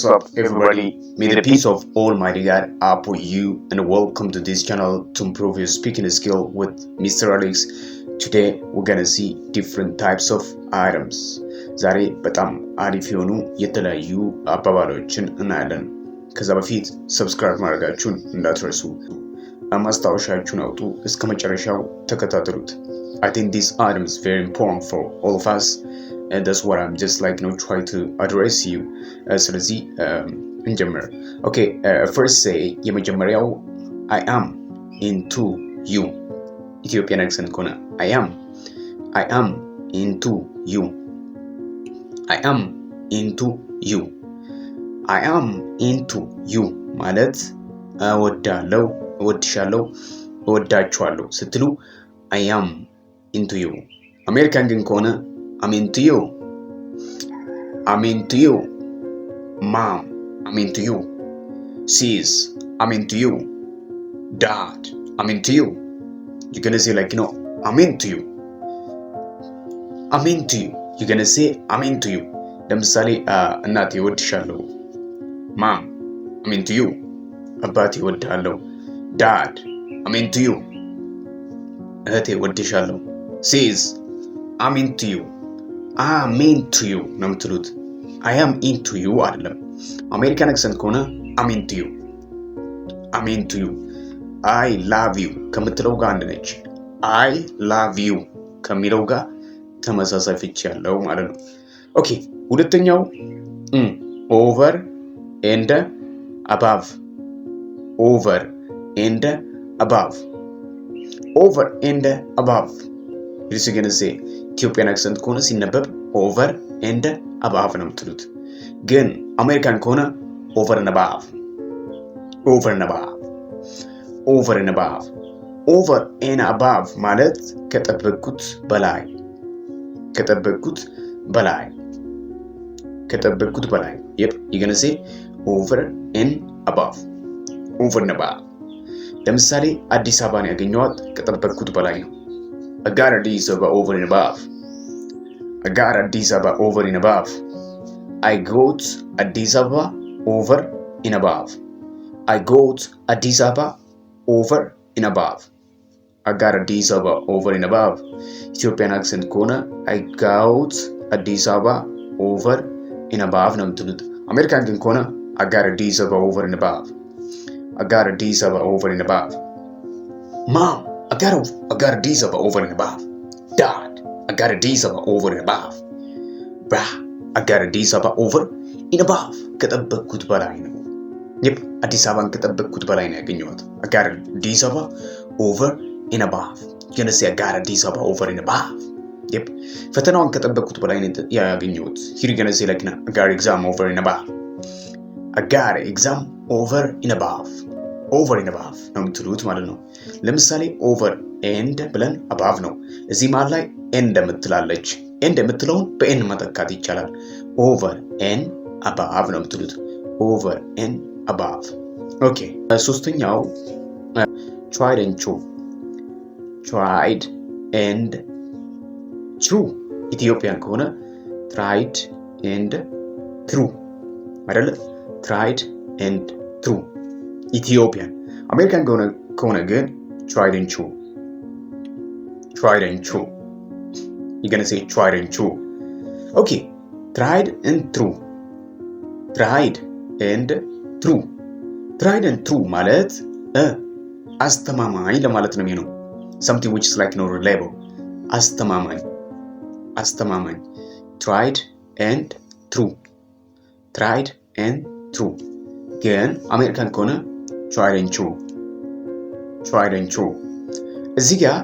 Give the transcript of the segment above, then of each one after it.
What's up, everybody? May the peace of Almighty God upon you, and welcome to this channel to improve your speaking skill with Mr. Alex. Today, we're gonna see different types of items. ዛሬ በጣም አሪፍ የሆኑ የተለያዩ አባባሎችን እናያለን። ከዛ በፊት ሰብስክራይብ ማድረጋችሁን እንዳትረሱ። ማስታወሻችሁን አውጡ፣ እስከ መጨረሻው ተከታተሉት። I think this item is very important for all of us. And that's what I'm just try to address you. ስለዚህ እንጀምር. Okay, first say የመጀመሪያው I am into you. Ethiopian accent ከሆነ I am into you. I am into you. I am into you ማለት እወዳለሁ፣ እወድሻለሁ፣ እወዳችኋለሁ ስትሉ I am into you. አሜሪካን ግን ከሆነ I'm into you. I'm into you. Mom, I'm into you. Sis, I'm into you. Dad, I'm into you. You're gonna say I'm into you. I'm into you. You're gonna say I'm into you. ለምሳሌ እናቴ እወድሻለሁ. Mom, I'm into you. አባቴ እወድሃለሁ. Dad, I'm into you. እህቴ እወድሻለሁ. Sis, I'm into you. I'm into you ነው የምትሉት። I am into you አይደለም። አሜሪካን አክሰንት ከሆነ I'm into you. I'm into you. I love you ከምትለው ጋር አንድ ነች። I love you ከሚለው ጋር ተመሳሳይ ፍቺ ያለው ማለት ነው። ኦኬ፣ ሁለተኛው over and above. Over and above. Over and above. It is going to say ኢትዮጵያን አክሰንት ከሆነ ሲነበብ ኦቨር ኤንድ አባቭ ነው የምትሉት። ግን አሜሪካን ከሆነ ኦቨር ኤንድ አባቭ፣ ኦቨር ኤንድ አባቭ፣ ኦቨር ኤንድ አባቭ። ኦቨር ኤንድ አባቭ ማለት ከጠበቅኩት በላይ፣ ከጠበቅኩት በላይ፣ ከጠበቅኩት በላይ። yep, you're going to say over and above, over and above። ለምሳሌ አዲስ አበባን ያገኘኋት ከጠበቅኩት በላይ ነው። I got Addis Ababa over and above. I got Addis Ababa over and above. I got Addis Ababa over and above. I got Addis Ababa over and above. I got Addis Ababa over and above. Ethiopian accent ከሆነ I got Addis Ababa over and above ነው የምትሉት። አሜሪካን ግን ከሆነ I got Addis Ababa over and above. I got Addis Ababa over and above. Mom, I got Addis Ababa over and above. Dad, I got Addis Ababa over and above. Brah, I got Addis Ababa over and above. ከጠበቅኩት በላይ ነው። yep, አዲስ አበባን ከጠበቅኩት በላይ ነው ያገኘሁት። I got Addis Ababa over and above. you're gonna say I got Addis Ababa over and above. yep, ፈተናውን ከጠበቅኩት በላይ ነው ያገኘሁት። here you're gonna say I got exam over and above. I got exam over and above. over and above ነው የምትሉት ማለት ነው። ለምሳሌ over and ብለን above ነው። እዚህ መሃል ላይ end የምትላለች። end የምትለውን በn መተካት ይቻላል። over and above ነው የምትሉት። over and above። ኦኬ፣ ሶስተኛው tried and true. tried and true ኢትዮጵያን ከሆነ tried and true አይደለ? tried and true ኢትዮጵያን። አሜሪካን ከሆነ ግን tried and true. tried and true. you're gonna say tried and true. okay, tried and true. tried and true. tried and true ማለት አስተማማኝ ለማለት ነው የሚሆነው። something which is reliable. አስተማማኝ፣ አስተማማኝ። tried and true. tried and true። ግን አሜሪካን ከሆነ tried and true. tried and true። እዚህ ጋር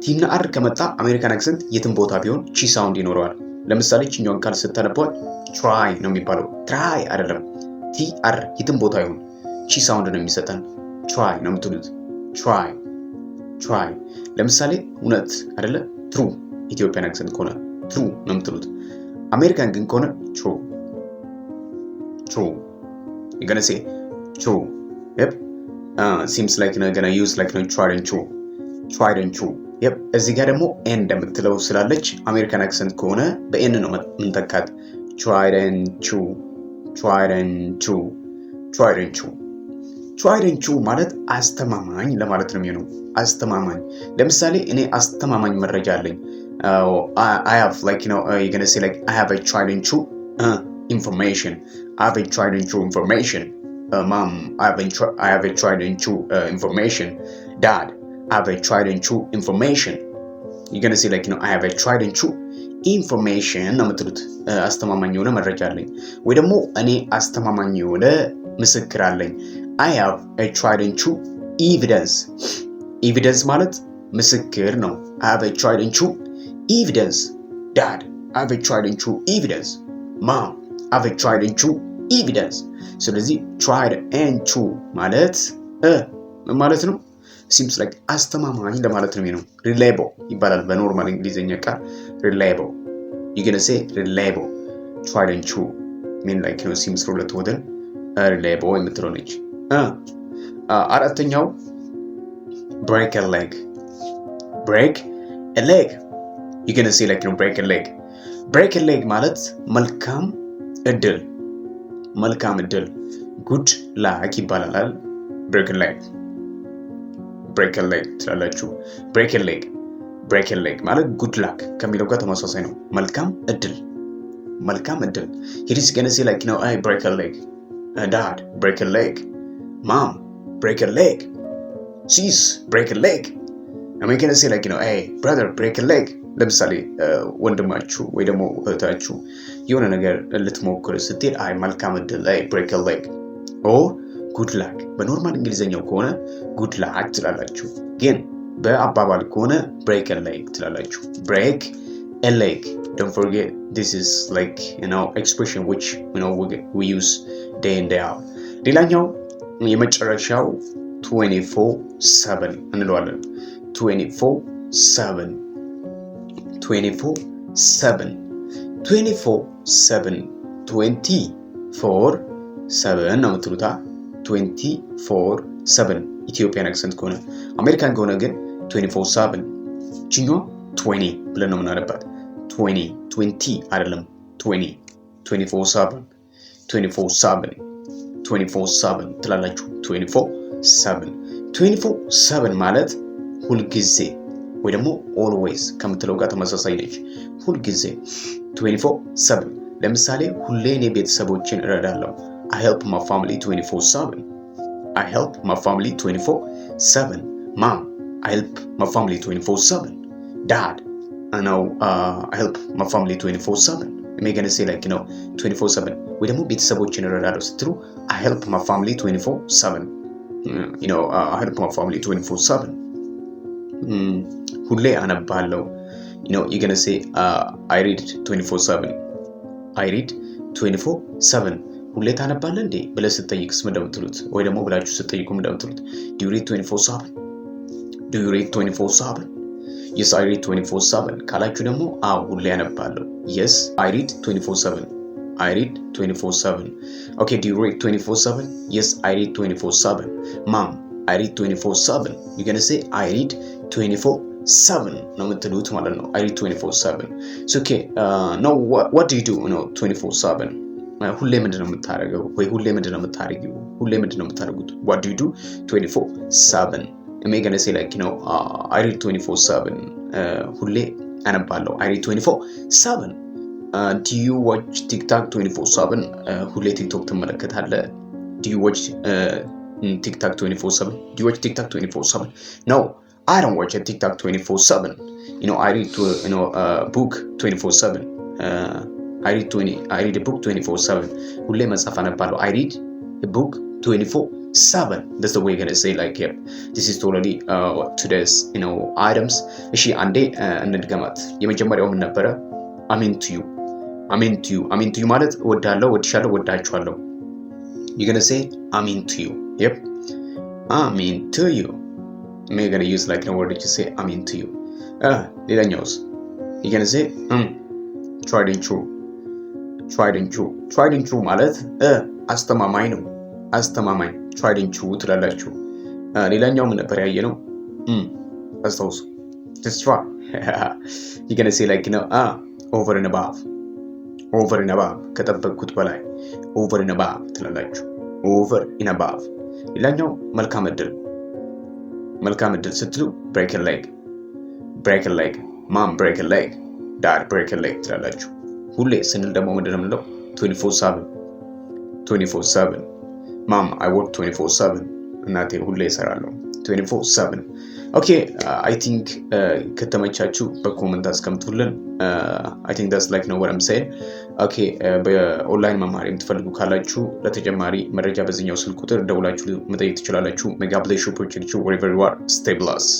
ቲና አር ከመጣ አሜሪካን አክሰንት የትም ቦታ ቢሆን ቺ ሳውንድ ይኖረዋል። ለምሳሌ ቺኛውን ቃል ስተነበዋል try ነው የሚባለው፣ try አይደለም። ቲ አር የትም ቦታ ይሁን ቺ ሳውንድ ነው የሚሰጠን። try ነው የምትሉት። try try። ለምሳሌ እውነት አይደለ? true ኢትዮጵያን አክሰንት ከሆነ true ነው የምትሉት። አሜሪካን ግን ከሆነ true true። you're gonna say true. yep, seems gonna use tried and true. tried and true. yep, እዚህ ጋር ደግሞ end የምትለው ስላለች አሜሪካን አክሰንት ከሆነ በኤን ነው የምንተካት። tried and true. tried and true tried and true tried and true ማለት አስተማማኝ ለማለት ነው የሚሆነው አስተማማኝ ለምሳሌ እኔ አስተማማኝ መረጃ አለኝ I have like you're gonna say like I have a tried and true information I have a tried and true information mom I have a tried and true information dad I have a tried and true information you're gonna say like I have a tried and true information ነው የምትሉት አስተማማኝ የሆነ መረጃ አለኝ ወይ ደግሞ እኔ አስተማማኝ የሆነ ምስክር አለኝ I have a tried and true evidence ማለት ምስክር ነው I have a tried and true evidence dad I have a tried and true evidence mom I have a tried and true evidence ስለዚህ tried and true ማለት ነው seems like አስተማማኝ ለማለት ነው reliable ይባላል በኖርማል እንግሊዘኛ ቃል reliable you're going to say reliable tried and true mean like seems ሁለት ወደን reliable የምትለው ነች አራተኛው break a leg you're going to say like break a leg ማለት መልካም እድል good luck ይባላል break a leg ትላላችሁ break a leg ማለት good luck ከሚለው ጋር ተመሳሳይ ነው መልካም እድል he's going to say like I break a leg dad break a leg mom break a leg sis break a leg I'm going to say like hey brother break a leg ለምሳሌ ወንድማችሁ ወይ ደግሞ እህታችሁ የሆነ ነገር ልትሞክሩ ስትል አይ መልካም እድል ላይ break a leg or good luck በኖርማል እንግሊዘኛው ከሆነ good luck ትላላችሁ ግን በአባባል ከሆነ break a leg ትላላችሁ break a leg don't forget this is like expression which we use day in day out ሌላኛው የመጨረሻው 24/7 እንለዋለን 24/7 ነው የምትሉታ 24/7 ኢትዮጵያን አክሰንት ከሆነ አሜሪካን ከሆነ ግን 24/7 ቺኞ 20 ብለን ነው የምናነባት 20 አይደለም 24/7 ትላላችሁ 24/7 ማለት ሁልጊዜ ወይ ደግሞ always ከምትለው ጋር ተመሳሳይ ነች ሁልጊዜ 24/7 ለምሳሌ ሁሌ እኔ ቤተሰቦችን እረዳለሁ I help my family 24/7 mom I help my family 24/7 dad I help my family 24/7 am I gonna say like 24/7 ወይ ደግሞ ቤተሰቦችን እረዳለሁ ስትሉ I help my family 24/7 I help my family 24/7 ሁሌ አነባለሁ you're gonna say I read 24/7 ሁሌ ታነባለህ እንዴ ብለህ ስትጠይቅስ እንደምትሉት ወይ ደግሞ ብላችሁ ስትጠይቁ እንደምትሉት do you read 24/7 yes I read 24/7 ካላችሁ ደግሞ ሁሌ አነባለሁ yes I read 24/7 okay do you read 24/7 yes I read 24/7 mom I read 24/7 you're gonna say I read 24/7 ነው የምትሉት ማለት ነው I read 24/7 so okay now what do you do 24/7 ሁሌ ምንድነው የምታረገው ወይ ሁሌ ምንድነው የምታረጊው ሁሌ ምንድነው የምታረጉት what do you do 24/7 am I gonna say like I read 24/7 ሁሌ አነባለሁ I read 24/7 do you watch TikTok 24/7 ሁሌ ቲክቶክ ትመለከታለህ do you watch TikTok 24/7 do you watch TikTok 24/7 no I don't watch a TikTok 24/7 I read book 24/7 I read a book 24/7 ሁሌ መጽሐፍ አነባለሁ I read a book 24/7 that's the way you're gonna say like yep this is totally today's items እሺ አንዴ እንድገማት የመጀመሪያው ምን ነበረ I'm into you ማለት ወዳለሁ ወድሻለሁ ወዳችኋለሁ you're gonna say I'm into you yep I'm into you you're gonna use like word that you say I'm into you ሌላኛውስ you're gonna say tried and true ማለት አስተማማኝ ነው አስተማማኝ tried and true ትላላችሁ ሌላኛው ምን ነበር ያየነው አስተውሱ just try you're gonna say like over and above ከጠበቅኩት በላይ over and above ትላላችሁ። over and above። ሌላኛው መልካም እድል ስትሉ break a leg mom break a leg dad break a leg ትላላችሁ። ሁሌ ስንል ደግሞ ምንድን ነው የምንለው? 24/7 mom I work 24/7 እናቴ ሁሌ እሰራለሁ 24/7። ኦኬ I think ከተመቻችሁ በኮሜንት አስቀምጡልን። I think that's like know what I'm saying። ኦኬ በኦንላይን መማር የምትፈልጉ ካላችሁ ለተጨማሪ መረጃ በዚህኛው ስልክ ቁጥር ደውላችሁ መጠየቅ ትችላላችሁ። ሜጋ ብሌሽ ኦፖርቹኒቲ wherever you are stay blessed።